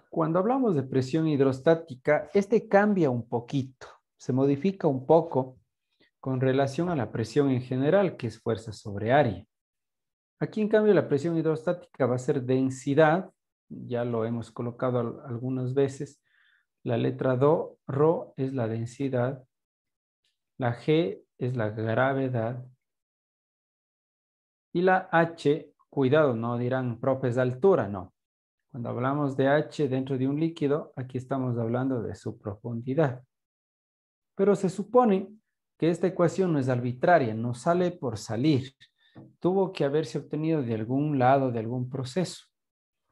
Cuando hablamos de presión hidrostática, este cambia un poquito, se modifica un poco con relación a la presión en general, que es fuerza sobre área. Aquí, en cambio, la presión hidrostática va a ser densidad, ya lo hemos colocado algunas veces. La letra ρ es la densidad, la G es la gravedad y la H, cuidado, no dirán, profe, es altura, no. Cuando hablamos de H dentro de un líquido, aquí estamos hablando de su profundidad. Pero se supone que esta ecuación no es arbitraria, no sale por salir. Tuvo que haberse obtenido de algún lado, de algún proceso.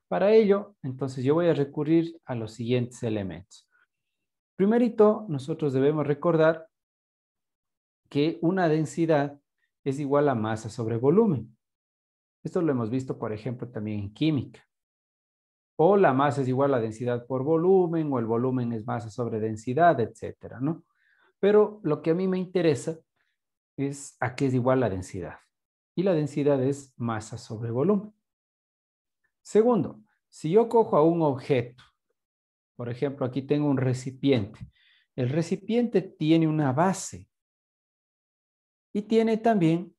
Para ello, entonces yo voy a recurrir a los siguientes elementos. Primerito, nosotros debemos recordar que una densidad es igual a masa sobre volumen. Esto lo hemos visto, por ejemplo, también en química. O la masa es igual a densidad por volumen, o el volumen es masa sobre densidad, etcétera, ¿no? Pero lo que a mí me interesa es a qué es igual la densidad. Y la densidad es masa sobre volumen. Segundo, si yo cojo a un objeto, por ejemplo, aquí tengo un recipiente. El recipiente tiene una base y tiene también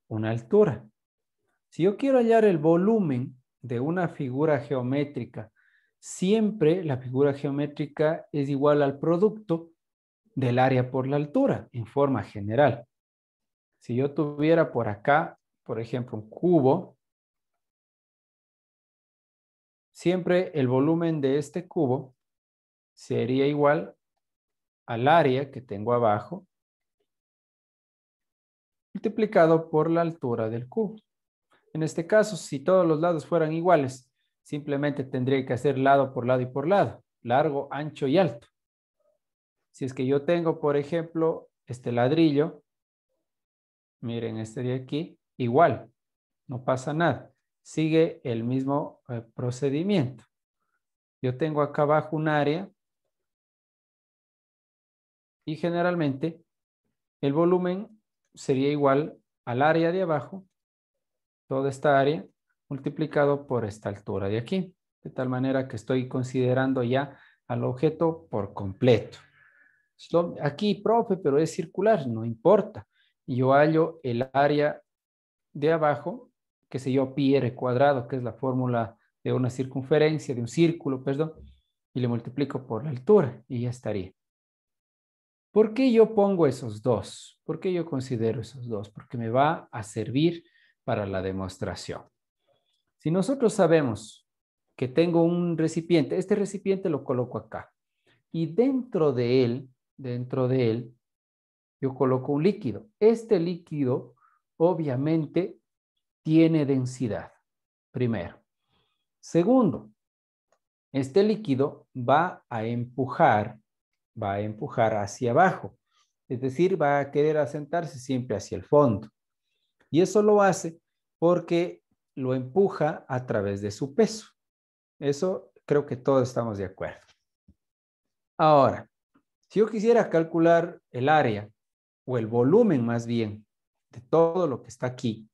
una altura. Si yo quiero hallar el volumen de una figura geométrica, siempre la figura geométrica es igual al producto del área por la altura, en forma general. Si yo tuviera por acá, por ejemplo, un cubo, siempre el volumen de este cubo sería igual al área que tengo abajo, multiplicado por la altura del cubo. En este caso, si todos los lados fueran iguales, simplemente tendría que hacer lado por lado y por lado, largo, ancho y alto. Si es que yo tengo, por ejemplo, este ladrillo, miren este de aquí, igual, no pasa nada. Sigue el mismo procedimiento. Yo tengo acá abajo un área y generalmente el volumen sería igual al área de abajo, toda esta área, multiplicado por esta altura de aquí. De tal manera que estoy considerando ya al objeto por completo. Aquí, profe, pero es circular, no importa. Yo hallo el área de abajo, qué sé yo, pi r cuadrado, que es la fórmula de una circunferencia, de un círculo, perdón, y le multiplico por la altura y ya estaría. ¿Por qué yo pongo esos dos? ¿Por qué yo considero esos dos? Porque me va a servir para la demostración. Si nosotros sabemos que tengo un recipiente, este recipiente lo coloco acá y dentro de él, yo coloco un líquido. Este líquido obviamente tiene densidad, primero. Segundo, este líquido va a empujar hacia abajo. Es decir, va a querer asentarse siempre hacia el fondo. Y eso lo hace porque lo empuja a través de su peso. Eso creo que todos estamos de acuerdo. Ahora, si yo quisiera calcular el área o el volumen más bien de todo lo que está aquí,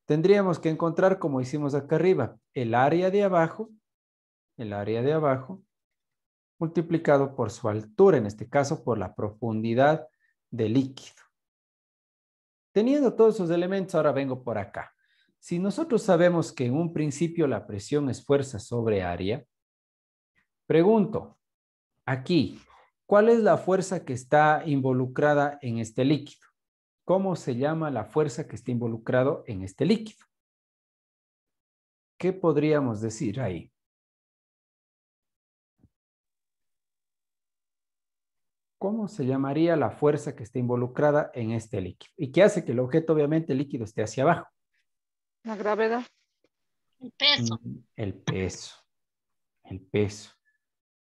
tendríamos que encontrar, como hicimos acá arriba, el área de abajo, multiplicado por su altura, en este caso por la profundidad del líquido. Teniendo todos esos elementos, ahora vengo por acá. Si nosotros sabemos que en un principio la presión es fuerza sobre área, pregunto, aquí, ¿cuál es la fuerza que está involucrada en este líquido? ¿Cómo se llama la fuerza que está involucrado en este líquido? ¿Qué podríamos decir ahí? ¿Cómo se llamaría la fuerza que está involucrada en este líquido? Y que hace que el objeto, obviamente, líquido esté hacia abajo. La gravedad. El peso. El peso. El peso.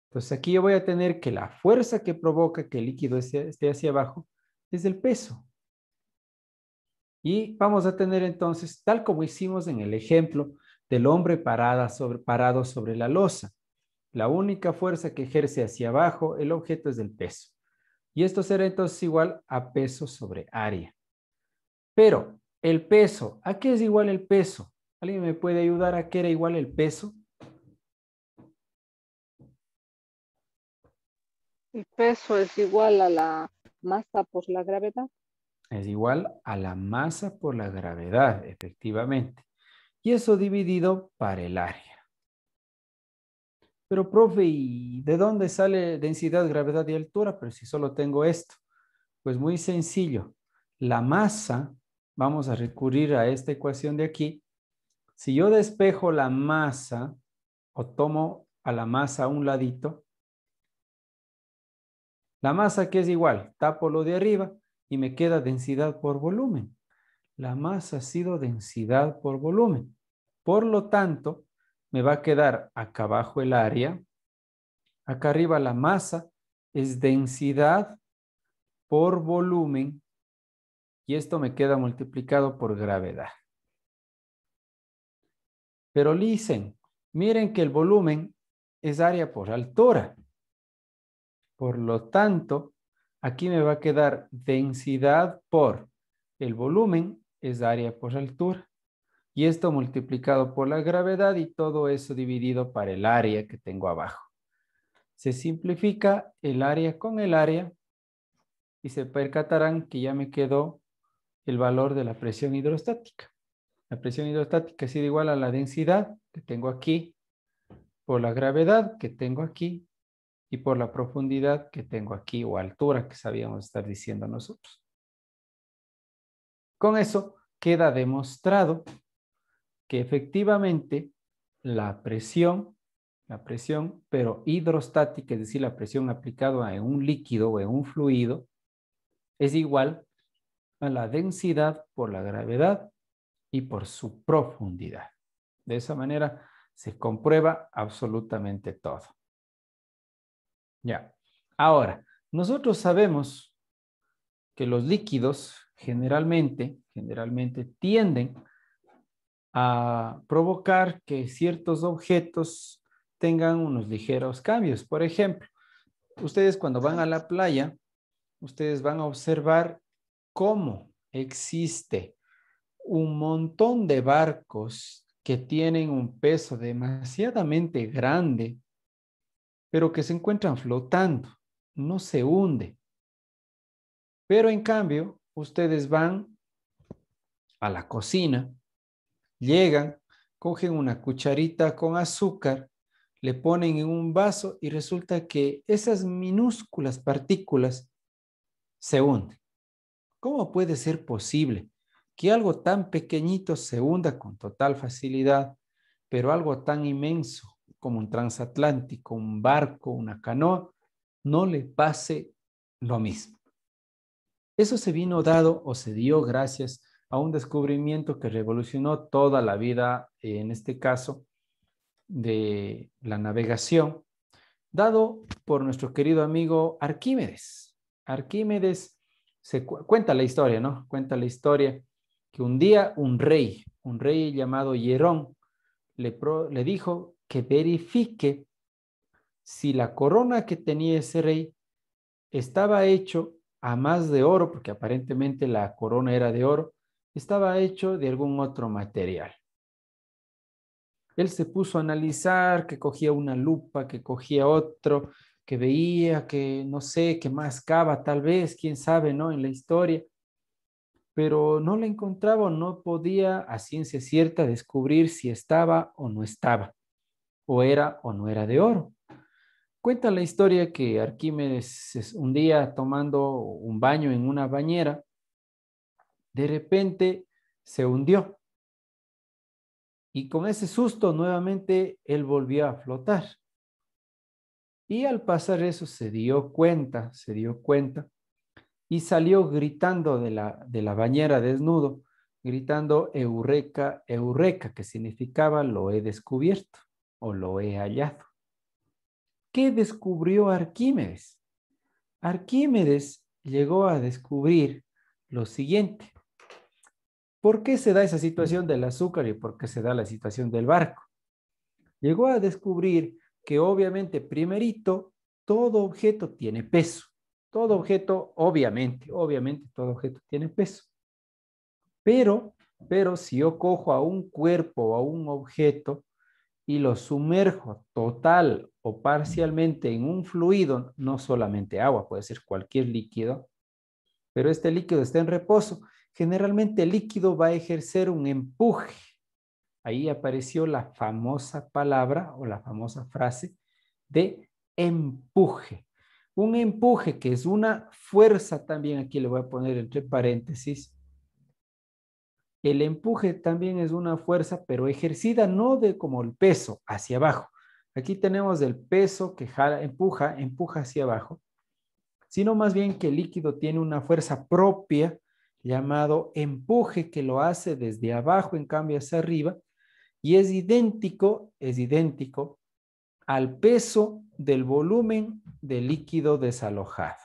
Entonces aquí yo voy a tener que la fuerza que provoca que el líquido esté hacia abajo es el peso. Y vamos a tener entonces, tal como hicimos en el ejemplo del hombre parado sobre la losa. La única fuerza que ejerce hacia abajo el objeto es el peso. Y esto será entonces igual a peso sobre área. Pero el peso, ¿a qué es igual el peso? ¿Alguien me puede ayudar a qué era igual el peso? El peso es igual a la masa por la gravedad. Es igual a la masa por la gravedad, efectivamente. Y eso dividido para el área. Pero, profe, ¿y de dónde sale densidad, gravedad y altura? Pero si solo tengo esto. Pues muy sencillo. La masa, vamos a recurrir a esta ecuación de aquí. Si yo despejo la masa o tomo a la masa a un ladito, la masa que es igual, tapo lo de arriba y me queda densidad por volumen. La masa ha sido densidad por volumen. Por lo tanto, me va a quedar acá abajo el área. Acá arriba la masa es densidad por volumen y esto me queda multiplicado por gravedad. Pero listen, miren que el volumen es área por altura. Por lo tanto, aquí me va a quedar densidad por el volumen es área por altura. Y esto multiplicado por la gravedad y todo eso dividido para el área que tengo abajo. Se simplifica el área con el área y se percatarán que ya me quedó el valor de la presión hidrostática. La presión hidrostática ha sido igual a la densidad que tengo aquí por la gravedad que tengo aquí y por la profundidad que tengo aquí o altura que sabíamos estar diciendo nosotros. Con eso queda demostrado que efectivamente la presión, pero hidrostática, es decir, la presión aplicada en un líquido o en un fluido, es igual a la densidad por la gravedad y por su profundidad. De esa manera se comprueba absolutamente todo. Ya. Ahora, nosotros sabemos que los líquidos generalmente tienden a provocar que ciertos objetos tengan unos ligeros cambios. Por ejemplo, ustedes cuando van a la playa, ustedes van a observar cómo existe un montón de barcos que tienen un peso demasiadamente grande, pero que se encuentran flotando, no se hunde. Pero en cambio, ustedes van a la cocina, llegan, cogen una cucharita con azúcar, le ponen en un vaso y resulta que esas minúsculas partículas se hunden. ¿Cómo puede ser posible que algo tan pequeñito se hunda con total facilidad, pero algo tan inmenso como un transatlántico, un barco, una canoa, no le pase lo mismo? Eso se vino dado o se dio gracias a un descubrimiento que revolucionó toda la vida, en este caso, de la navegación, dado por nuestro querido amigo Arquímedes. Arquímedes cuenta la historia, ¿no? Cuenta la historia que un día un rey llamado Hierón, le dijo que verifique si la corona que tenía ese rey estaba hecho a más de oro, porque aparentemente la corona era de oro, estaba hecho de algún otro material. Él se puso a analizar, que cogía una lupa, que cogía otro, que veía, que no sé, que mascaba tal vez, quién sabe, ¿no? En la historia, pero no la encontraba, no podía a ciencia cierta descubrir si estaba o no estaba, o era o no era de oro. Cuenta la historia que Arquímedes un día tomando un baño en una bañera, de repente se hundió y con ese susto nuevamente él volvió a flotar. Y al pasar eso se dio cuenta y salió gritando de la bañera desnudo, gritando Eureka, Eureka, que significaba lo he descubierto o lo he hallado. ¿Qué descubrió Arquímedes? Arquímedes llegó a descubrir lo siguiente. ¿Por qué se da esa situación del azúcar y por qué se da la situación del barco? Llegó a descubrir que obviamente, primerito, todo objeto tiene peso. Todo objeto, obviamente, todo objeto tiene peso. Pero si yo cojo a un cuerpo o a un objeto y lo sumerjo total o parcialmente en un fluido, no solamente agua, puede ser cualquier líquido, pero este líquido está en reposo, generalmente el líquido va a ejercer un empuje. Ahí apareció la famosa palabra o la famosa frase de empuje. Un empuje que es una fuerza también, aquí le voy a poner entre paréntesis. El empuje también es una fuerza, pero ejercida no de como el peso hacia abajo. Aquí tenemos el peso que jala, empuja hacia abajo, sino más bien que el líquido tiene una fuerza propia llamado empuje que lo hace desde abajo, en cambio hacia arriba, y es idéntico al peso del volumen del líquido desalojado.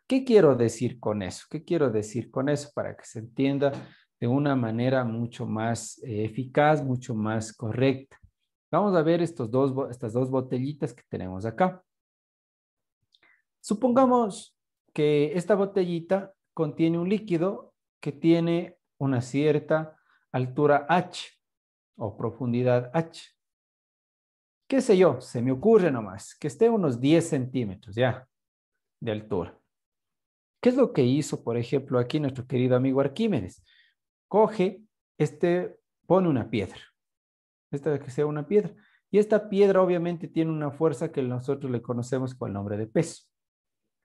¿Qué quiero decir con eso? ¿Qué quiero decir con eso para que se entienda de una manera mucho más eficaz, mucho más correcta? Vamos a ver estas dos botellitas que tenemos acá. Supongamos que esta botellita contiene un líquido que tiene una cierta altura H o profundidad H. ¿Qué sé yo? Se me ocurre nomás que esté unos 10 centímetros ya de altura. ¿Qué es lo que hizo, por ejemplo, aquí nuestro querido amigo Arquímedes? Coge, pone una piedra. Esta que sea una piedra. Y esta piedra obviamente tiene una fuerza que nosotros le conocemos con el nombre de peso.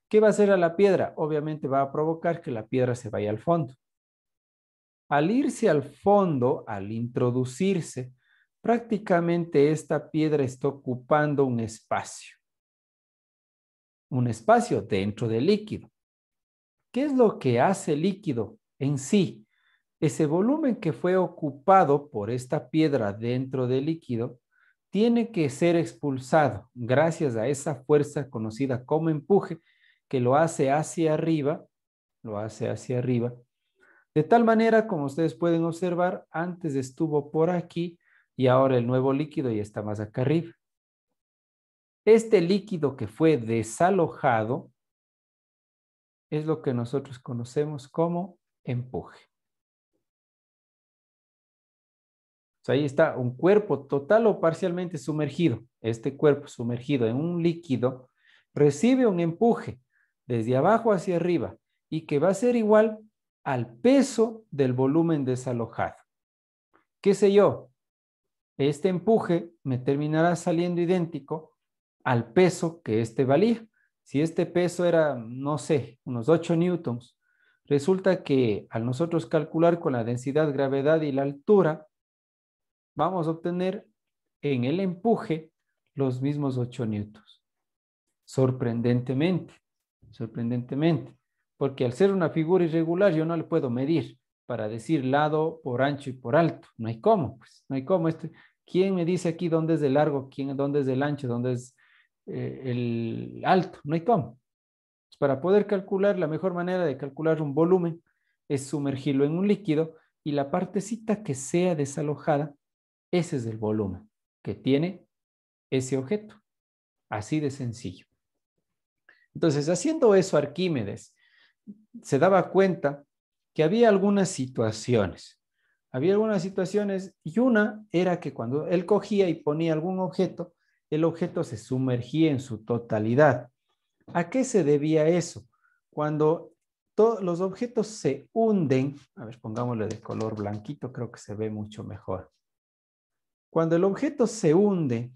¿Qué va a hacer a la piedra? Obviamente va a provocar que la piedra se vaya al fondo. Al irse al fondo, al introducirse, prácticamente esta piedra está ocupando un espacio. Un espacio dentro del líquido. ¿Qué es lo que hace el líquido en sí? Ese volumen que fue ocupado por esta piedra dentro del líquido tiene que ser expulsado gracias a esa fuerza conocida como empuje que lo hace hacia arriba, de tal manera, como ustedes pueden observar, antes estuvo por aquí y ahora el nuevo líquido ya está más acá arriba. Este líquido que fue desalojado es lo que nosotros conocemos como empuje. Ahí está un cuerpo total o parcialmente sumergido. Este cuerpo sumergido en un líquido recibe un empuje desde abajo hacia arriba y que va a ser igual al peso del volumen desalojado. ¿Qué sé yo? Este empuje me terminará saliendo idéntico al peso que este valía. Si este peso era, no sé, unos 8 newtons, resulta que al nosotros calcular con la densidad, gravedad y la altura, vamos a obtener en el empuje los mismos 8 newtons. Sorprendentemente, porque al ser una figura irregular yo no le puedo medir para decir lado por ancho y por alto. No hay cómo, pues, no hay cómo. ¿Quién me dice aquí dónde es el largo, dónde es el ancho, dónde es el alto? No hay cómo. Para poder calcular, la mejor manera de calcular un volumen es sumergirlo en un líquido y la partecita que sea desalojada, ese es el volumen que tiene ese objeto. Así de sencillo. Entonces, haciendo eso, Arquímedes se daba cuenta que había algunas situaciones. Y una era que cuando él cogía y ponía algún objeto, el objeto se sumergía en su totalidad. ¿A qué se debía eso? Cuando todos los objetos se hunden, a ver, pongámosle de color blanquito, creo que se ve mucho mejor. Cuando el objeto se hunde,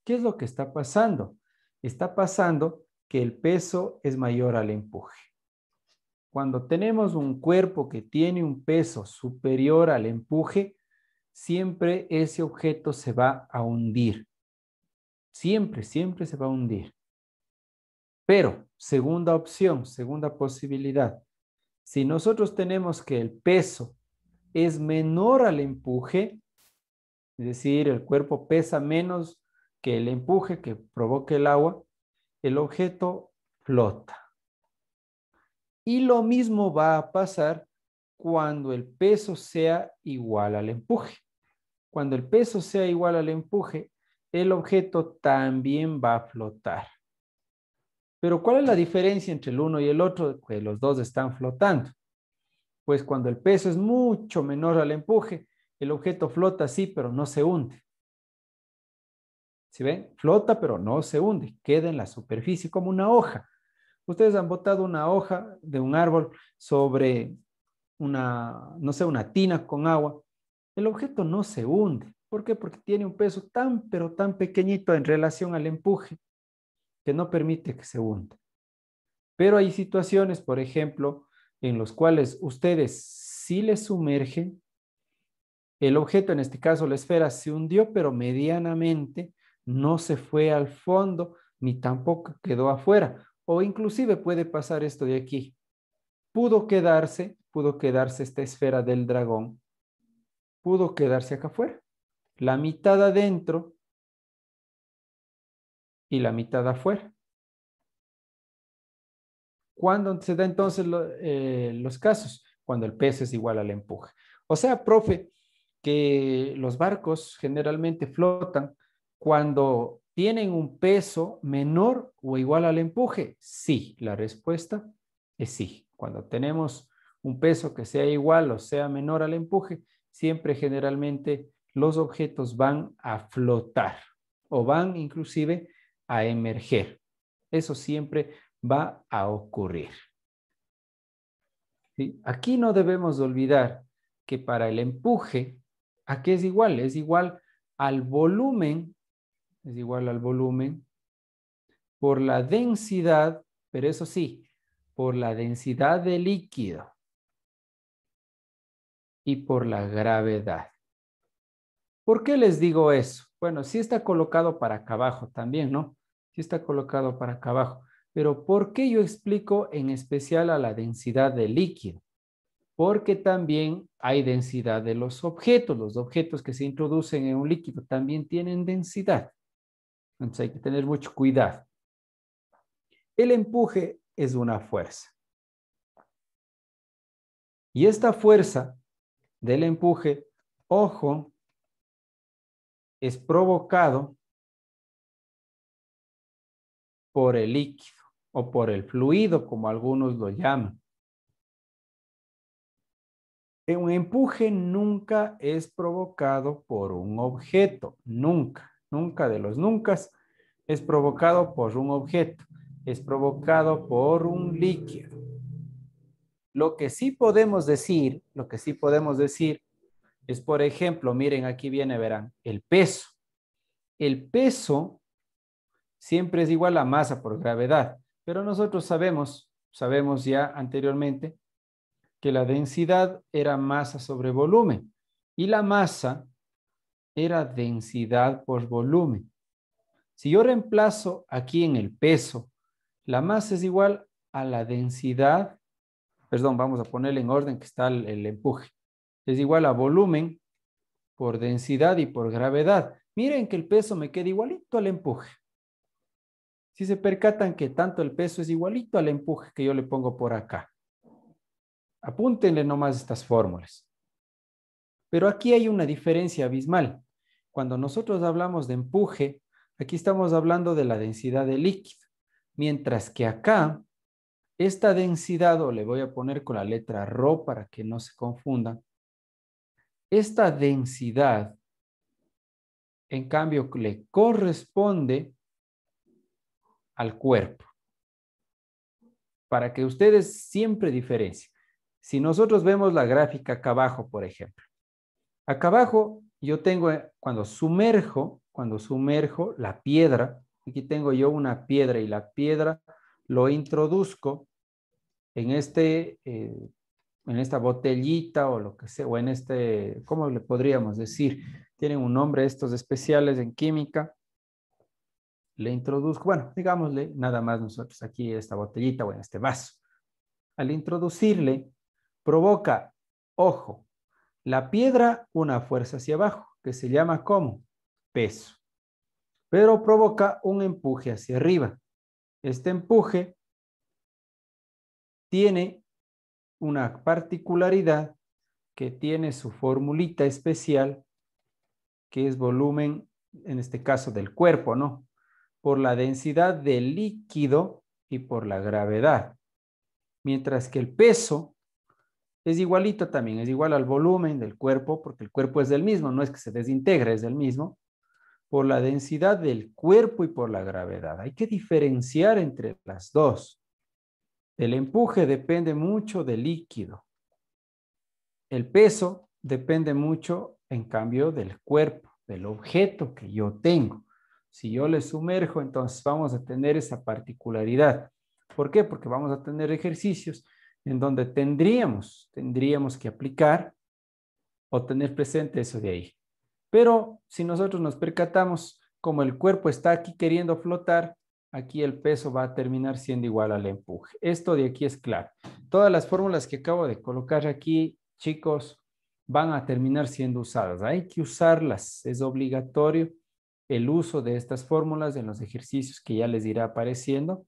¿qué es lo que está pasando? Está pasando que el peso es mayor al empuje. Cuando tenemos un cuerpo que tiene un peso superior al empuje, siempre ese objeto se va a hundir. Siempre se va a hundir. Pero, segunda opción, segunda posibilidad, si nosotros tenemos que el peso es menor al empuje, es decir, el cuerpo pesa menos que el empuje que provoca el agua, el objeto flota. Y lo mismo va a pasar cuando el peso sea igual al empuje. Cuando el peso sea igual al empuje, el objeto también va a flotar. Pero ¿cuál es la diferencia entre el uno y el otro? Que los dos están flotando. Pues cuando el peso es mucho menor al empuje, el objeto flota sí, pero no se hunde. ¿Sí ven? Flota, pero no se hunde, queda en la superficie como una hoja. Ustedes han botado una hoja de un árbol sobre una, no sé, una tina con agua. El objeto no se hunde. ¿Por qué? Porque tiene un peso tan, pero tan pequeñito en relación al empuje que no permite que se hunda. Pero hay situaciones, por ejemplo, en los cuales ustedes sí les sumergen, el objeto, en este caso la esfera, se hundió, pero medianamente no se fue al fondo, ni tampoco quedó afuera. O inclusive puede pasar esto de aquí. Pudo quedarse esta esfera del dragón, pudo quedarse acá afuera. La mitad adentro y la mitad afuera. ¿Cuándo se da entonces los casos? Cuando el peso es igual al empuje. O sea, profe, que los barcos generalmente flotan cuando tienen un peso menor o igual al empuje. Sí, la respuesta es sí. Cuando tenemos un peso que sea igual o sea menor al empuje, siempre generalmente los objetos van a flotar o van inclusive a emerger. Eso siempre va a ocurrir. ¿Sí? Aquí no debemos olvidar que para el empuje, ¿a qué es igual? Es igual al volumen, por la densidad, pero eso sí, por la densidad del líquido y por la gravedad. ¿Por qué les digo eso? Bueno, sí está colocado para acá abajo también, ¿no? Sí está colocado para acá abajo. Pero ¿por qué yo explico en especial a la densidad del líquido? Porque también hay densidad de los objetos. Los objetos que se introducen en un líquido también tienen densidad. Entonces hay que tener mucho cuidado. El empuje es una fuerza. Y esta fuerza del empuje, ojo, es provocado por el líquido o por el fluido, como algunos lo llaman. Un empuje nunca es provocado por un objeto, nunca, nunca de los nunca es provocado por un objeto, es provocado por un líquido. Lo que sí podemos decir es, por ejemplo, miren, aquí viene, verán, el peso. El peso siempre es igual a masa por gravedad, pero nosotros sabemos ya anteriormente que la densidad era masa sobre volumen y la masa era densidad por volumen. Si yo reemplazo aquí en el peso, la masa es igual a la densidad, perdón, vamos a ponerle en orden que está el empuje, es igual a volumen por densidad y por gravedad. Miren que el peso me queda igualito al empuje. Si se percatan que tanto el peso es igualito al empuje que yo le pongo por acá. Apúntenle nomás estas fórmulas. Pero aquí hay una diferencia abismal. Cuando nosotros hablamos de empuje, aquí estamos hablando de la densidad del líquido. Mientras que acá, esta densidad, o le voy a poner con la letra ρ para que no se confundan, esta densidad, en cambio, le corresponde al cuerpo. Para que ustedes siempre diferencien. Si nosotros vemos la gráfica acá abajo, por ejemplo. Acá abajo yo tengo, cuando sumerjo la piedra, aquí tengo yo una piedra y la piedra lo introduzco en en esta botellita o lo que sea, o en ¿cómo le podríamos decir? Tienen un nombre estos especiales en química. Le introduzco, bueno, digámosle nada más nosotros aquí esta botellita o en este vaso. Al introducirle, provoca, ojo, la piedra una fuerza hacia abajo, que se llama ¿cómo? Peso. Pero provoca un empuje hacia arriba. Este empuje tiene una particularidad que tiene su formulita especial, que es volumen, en este caso del cuerpo, ¿no? Por la densidad del líquido y por la gravedad. Mientras que el peso es igualito también, es igual al volumen del cuerpo, porque el cuerpo es del mismo, no es que se desintegre, es del mismo, por la densidad del cuerpo y por la gravedad. Hay que diferenciar entre las dos. El empuje depende mucho del líquido. El peso depende mucho, en cambio, del cuerpo, del objeto que yo tengo. Si yo le sumerjo, entonces vamos a tener esa particularidad. ¿Por qué? Porque vamos a tener ejercicios en donde tendríamos que aplicar o tener presente eso de ahí. Pero si nosotros nos percatamos, como el cuerpo está aquí queriendo flotar, aquí el peso va a terminar siendo igual al empuje. Esto de aquí es claro. Todas las fórmulas que acabo de colocar aquí, chicos, van a terminar siendo usadas. Hay que usarlas, es obligatorio el uso de estas fórmulas en los ejercicios que ya les irá apareciendo.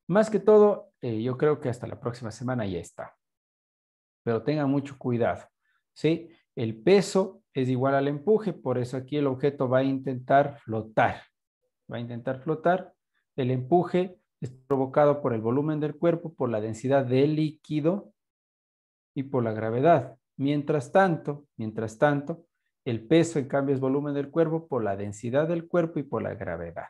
Más que todo, yo creo que hasta la próxima semana ya está. Pero tengan mucho cuidado, ¿sí? El peso es igual al empuje, por eso aquí el objeto va a intentar flotar. Va a intentar flotar. El empuje es provocado por el volumen del cuerpo, por la densidad del líquido y por la gravedad. Mientras tanto, el peso en cambio es volumen del cuerpo por la densidad del cuerpo y por la gravedad.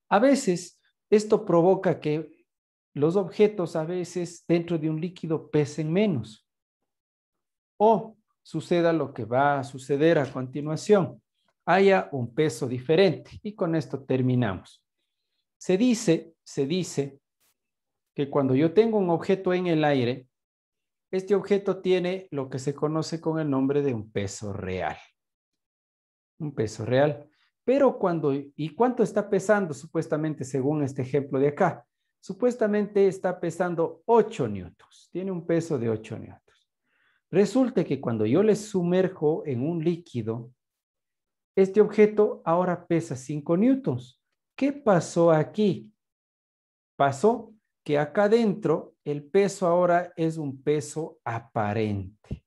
A veces esto provoca que los objetos a veces dentro de un líquido pesen menos. O suceda lo que va a suceder a continuación. Haya un peso diferente. Y con esto terminamos. Se dice que cuando yo tengo un objeto en el aire, este objeto tiene lo que se conoce con el nombre de un peso real. Un peso real. Pero ¿y cuánto está pesando supuestamente según este ejemplo de acá? Supuestamente está pesando 8 newtons. Tiene un peso de 8 newtons. Resulta que cuando yo le sumerjo en un líquido, este objeto ahora pesa 5 newtons. ¿Qué pasó aquí? Pasó que acá adentro el peso ahora es un peso aparente.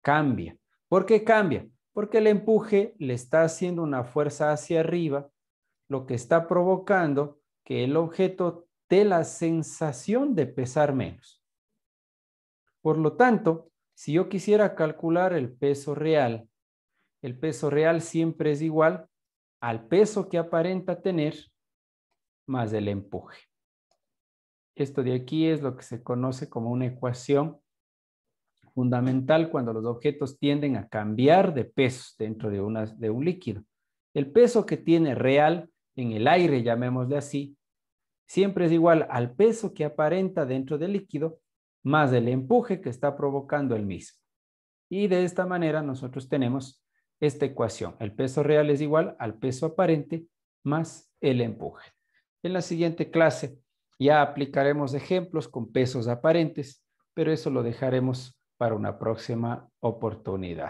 Cambia. ¿Por qué cambia? Porque el empuje le está haciendo una fuerza hacia arriba, lo que está provocando que el objeto dé la sensación de pesar menos. Por lo tanto, si yo quisiera calcular el peso real siempre es igual al peso que aparenta tener más el empuje. Esto de aquí es lo que se conoce como una ecuación fundamental cuando los objetos tienden a cambiar de peso dentro de un líquido. El peso que tiene real en el aire, llamémosle así, siempre es igual al peso que aparenta dentro del líquido más el empuje que está provocando el mismo. Y de esta manera nosotros tenemos esta ecuación. El peso real es igual al peso aparente más el empuje. En la siguiente clase ya aplicaremos ejemplos con pesos aparentes, pero eso lo dejaremos para una próxima oportunidad.